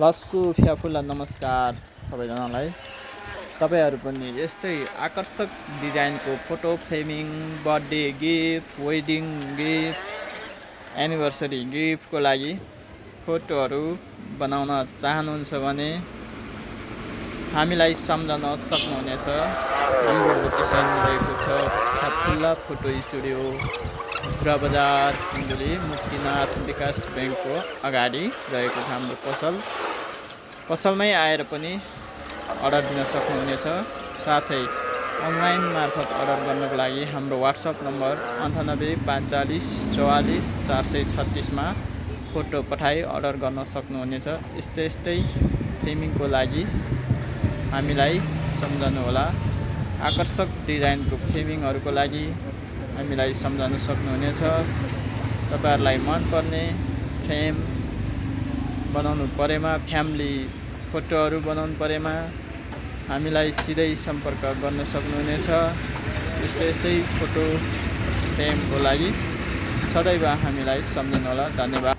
लस्सु फ्याफुला नमस्कार सबैजनालाई। तपाईँहरू पनि यस्तै आकर्षक डिजाइनको photo framing, birthday gift, wedding gift, anniversary गिफ्टको लागि फोटोहरू बनाउन चाहनुहुन्छ भने हामीलाई सम्झन सक्नुहुनेछ। हाम्रो लोकेसन रहेको छ फ्याफुला फोटो स्टुडियो, बजार सिन्धुली, मुक्तिनाथ विकास ब्याङ्कको अगाडि रहेको छ हाम्रो पसल। पसलमै आएर पनि अर्डर दिन सक्नुहुनेछ। साथै अनलाइन मार्फत अर्डर गर्नको लागि हाम्रो वाट्सएप नम्बर 9854444436 मा फोटो पठाई अर्डर गर्न सक्नुहुनेछ। यस्तै फ्रेमिङको लागि हामीलाई सम्झनुहोला। आकर्षक डिजाइनको फ्रेमिङहरूको लागि हामीलाई सम्झन सक्नुहुनेछ। तपाईहरुलाई मनपर्ने फ्रेम बनाउनु परेमा, फ्यामिली फोटोहरू बनाउनु परेमा हामीलाई सिधै सम्पर्क गर्न सक्नुहुनेछ। यस्तै फोटो फ्रेमको लागि सदैव हामीलाई सम्झनुहोला। धन्यवाद।